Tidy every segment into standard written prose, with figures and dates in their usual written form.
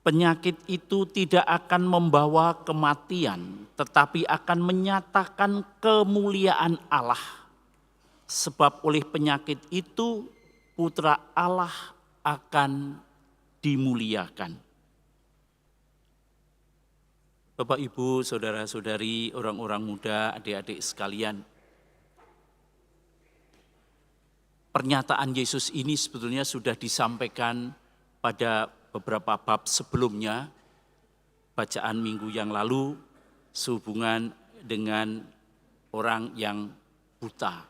Penyakit itu tidak akan membawa kematian, tetapi akan menyatakan kemuliaan Allah. Sebab oleh penyakit itu Putra Allah akan dimuliakan. Bapak, Ibu, saudara-saudari, orang-orang muda, adik-adik sekalian, pernyataan Yesus ini sebetulnya sudah disampaikan pada beberapa bab sebelumnya, bacaan minggu yang lalu, sehubungan dengan orang yang buta.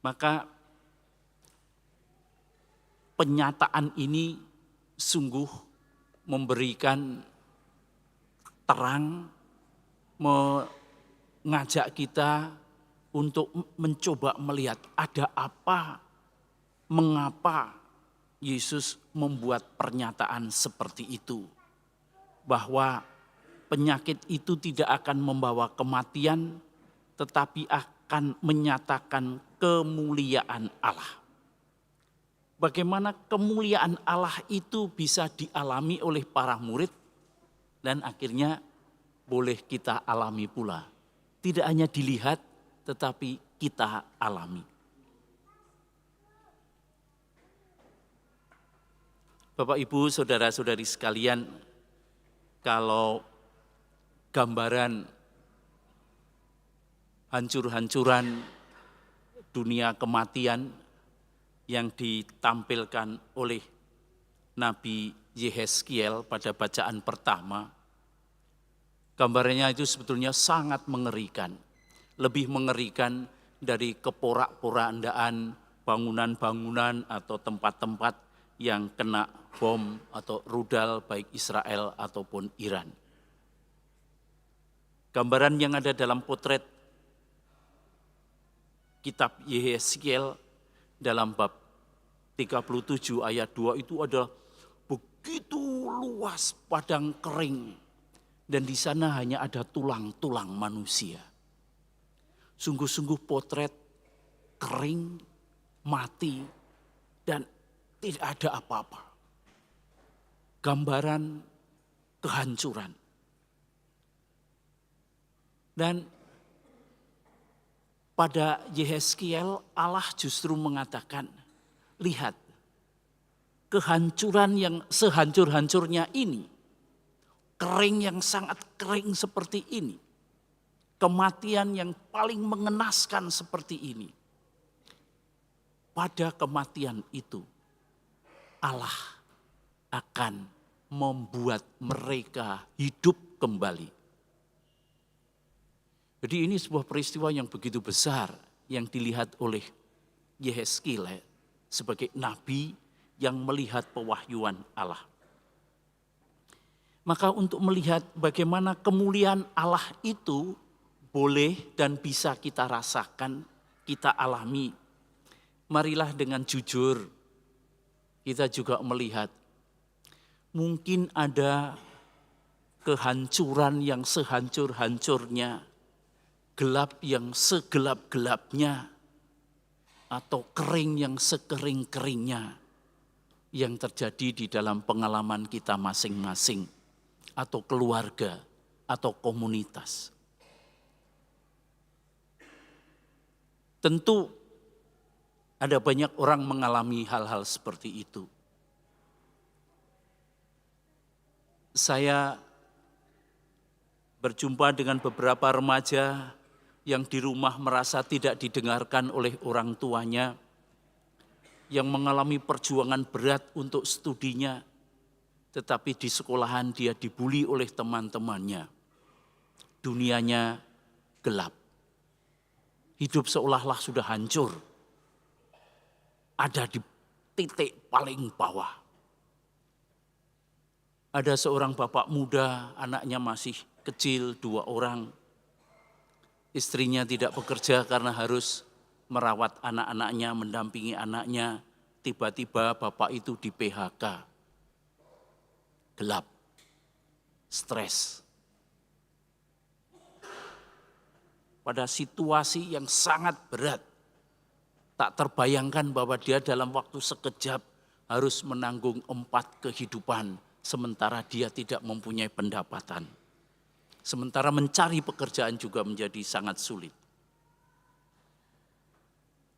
Maka penyataan ini sungguh memberikan terang, mengajak kita untuk mencoba melihat ada apa, mengapa Yesus membuat pernyataan seperti itu. Bahwa penyakit itu tidak akan membawa kematian, tetapi akan menyatakan kemuliaan Allah. Bagaimana kemuliaan Allah itu bisa dialami oleh para murid dan akhirnya boleh kita alami pula. Tidak hanya dilihat, tetapi kita alami. Bapak, Ibu, saudara-saudari sekalian, kalau gambaran hancur-hancuran dunia kematian yang ditampilkan oleh Nabi Yehezkiel pada bacaan pertama, gambarannya itu sebetulnya sangat mengerikan. Lebih mengerikan dari keporak-porandaan bangunan-bangunan atau tempat-tempat yang kena bom atau rudal baik Israel ataupun Iran. Gambaran yang ada dalam potret kitab Yehezkiel dalam bab 37 ayat 2 itu adalah begitu luas padang kering dan di sana hanya ada tulang-tulang manusia. Sungguh-sungguh potret kering, mati, dan tidak ada apa-apa. Gambaran kehancuran. Dan pada Yehezkiel Allah justru mengatakan, lihat kehancuran yang sehancur-hancurnya ini, kering yang sangat kering seperti ini, kematian yang paling mengenaskan seperti ini. Pada kematian itu Allah akan membuat mereka hidup kembali. Jadi ini sebuah peristiwa yang begitu besar yang dilihat oleh Yehezkiel sebagai nabi yang melihat pewahyuan Allah. Maka untuk melihat bagaimana kemuliaan Allah itu boleh dan bisa kita rasakan, kita alami, marilah dengan jujur kita juga melihat mungkin ada kehancuran yang sehancur-hancurnya, gelap yang segelap-gelapnya, atau kering yang sekering-keringnya yang terjadi di dalam pengalaman kita masing-masing, atau keluarga, atau komunitas. Tentu ada banyak orang mengalami hal-hal seperti itu. Saya berjumpa dengan beberapa remaja yang di rumah merasa tidak didengarkan oleh orang tuanya, yang mengalami perjuangan berat untuk studinya, tetapi di sekolahan dia dibuli oleh teman-temannya. Dunianya gelap. Hidup seolah-olah sudah hancur. Ada di titik paling bawah. Ada seorang bapak muda, anaknya masih kecil, 2 orang. Istrinya tidak bekerja karena harus merawat anak-anaknya, mendampingi anaknya. Tiba-tiba bapak itu di PHK. Gelap, stres. Pada situasi yang sangat berat. Tak terbayangkan bahwa dia dalam waktu sekejap harus menanggung 4 kehidupan sementara dia tidak mempunyai pendapatan. Sementara mencari pekerjaan juga menjadi sangat sulit.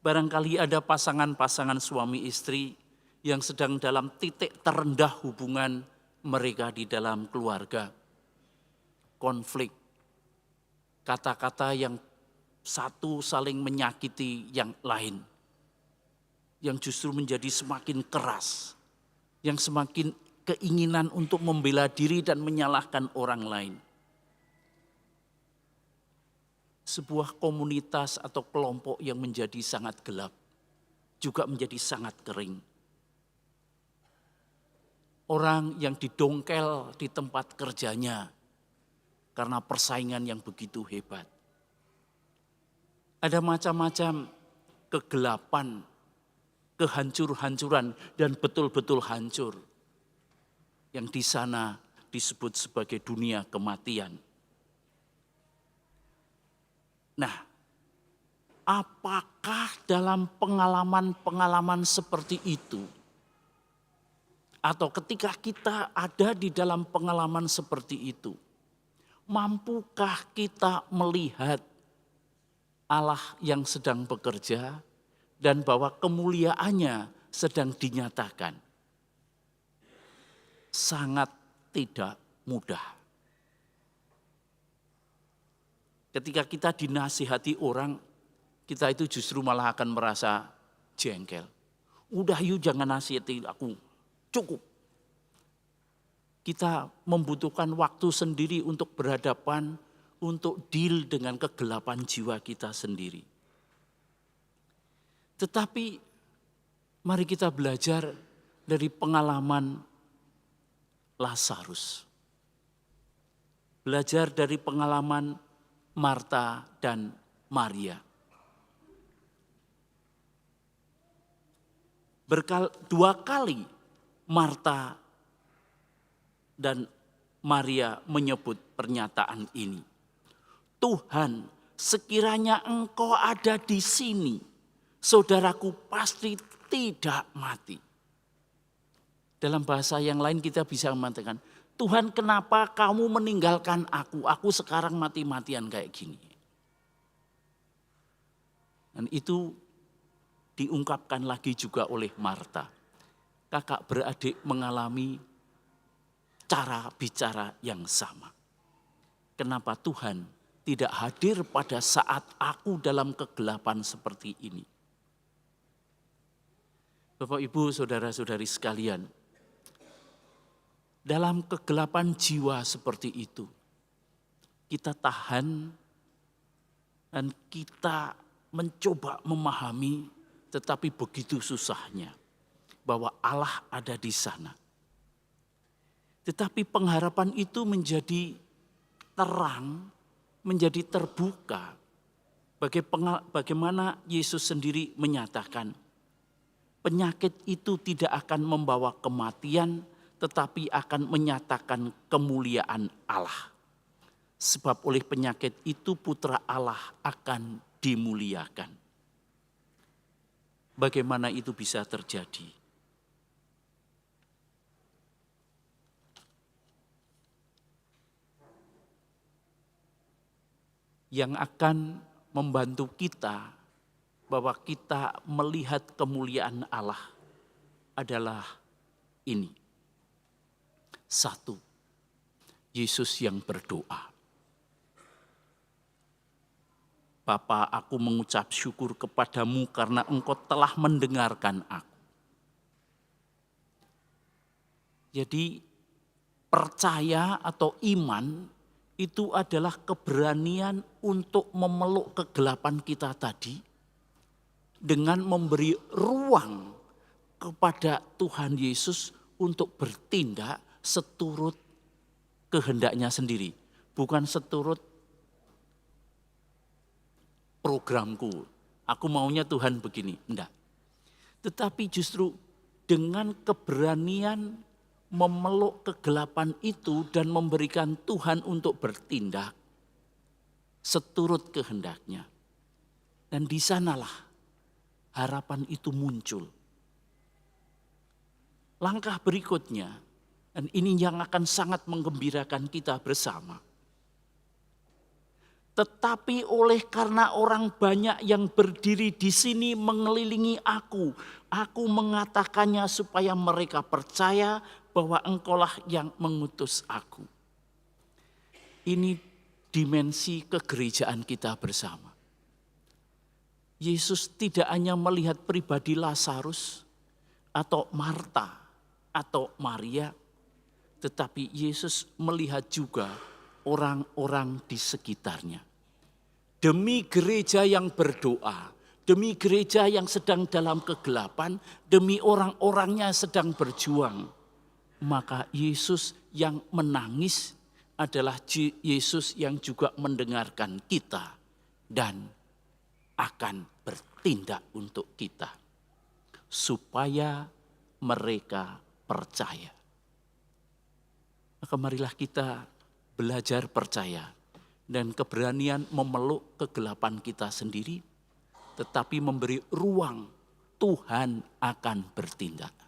Barangkali ada pasangan-pasangan suami istri yang sedang dalam titik terendah hubungan mereka di dalam keluarga. Konflik, kata-kata yang satu saling menyakiti yang lain, yang justru menjadi semakin keras, yang semakin keinginan untuk membela diri dan menyalahkan orang lain. Sebuah komunitas atau kelompok yang menjadi sangat gelap, juga menjadi sangat kering. Orang yang didongkel di tempat kerjanya karena persaingan yang begitu hebat. Ada macam-macam kegelapan, kehancur-hancuran, dan betul-betul hancur. Yang di sana disebut sebagai dunia kematian. Nah, apakah dalam pengalaman-pengalaman seperti itu, atau ketika kita ada di dalam pengalaman seperti itu, mampukah kita melihat Allah yang sedang bekerja dan bahwa kemuliaannya sedang dinyatakan? Sangat tidak mudah. Ketika kita dinasihati orang, kita itu justru malah akan merasa jengkel. Udah yuk jangan nasihati aku, cukup. Kita membutuhkan waktu sendiri untuk berhadapan, untuk deal dengan kegelapan jiwa kita sendiri. Tetapi mari kita belajar dari pengalaman Lazarus. Belajar dari pengalaman Marta dan Maria. Dua kali Marta dan Maria menyebut pernyataan ini. Tuhan, sekiranya Engkau ada di sini, saudaraku pasti tidak mati. Dalam bahasa yang lain kita bisa mengatakan, Tuhan kenapa kamu meninggalkan aku? Aku sekarang mati-matian kayak gini. Dan itu diungkapkan lagi juga oleh Marta. Kakak beradik mengalami cara bicara yang sama. Kenapa Tuhan tidak hadir pada saat aku dalam kegelapan seperti ini? Bapak, Ibu, saudara-saudari sekalian, dalam kegelapan jiwa seperti itu, kita tahan dan kita mencoba memahami, tetapi begitu susahnya bahwa Allah ada di sana. Tetapi pengharapan itu menjadi terang, menjadi terbuka. Bagaimana Yesus sendiri menyatakan, penyakit itu tidak akan membawa kematian, tetapi akan menyatakan kemuliaan Allah. Sebab oleh penyakit itu putra Allah akan dimuliakan. Bagaimana itu bisa terjadi? Yang akan membantu kita bahwa kita melihat kemuliaan Allah adalah ini. 1. Yesus yang berdoa. Bapa, aku mengucap syukur kepadamu karena Engkau telah mendengarkan aku. Jadi percaya atau iman itu adalah keberanian untuk memeluk kegelapan kita tadi dengan memberi ruang kepada Tuhan Yesus untuk bertindak seturut kehendaknya sendiri. Bukan seturut programku. Aku maunya Tuhan begini. Enggak. Tetapi justru dengan keberanian memeluk kegelapan itu dan memberikan Tuhan untuk bertindak seturut kehendaknya. Dan di sanalah harapan itu muncul. Langkah berikutnya, dan ini yang akan sangat menggembirakan kita bersama. Tetapi oleh karena orang banyak yang berdiri di sini mengelilingi aku mengatakannya supaya mereka percaya bahwa engkaulah yang mengutus aku. Ini dimensi kegerejaan kita bersama. Yesus tidak hanya melihat pribadi Lazarus atau Marta atau Maria, tetapi Yesus melihat juga orang-orang di sekitarnya. Demi gereja yang berdoa, demi gereja yang sedang dalam kegelapan, demi orang-orangnya sedang berjuang, maka Yesus yang menangis adalah Yesus yang juga mendengarkan kita dan akan bertindak untuk kita supaya mereka percaya. Maka marilah kita belajar percaya dan keberanian memeluk kegelapan kita sendiri, tetapi memberi ruang Tuhan akan bertindak.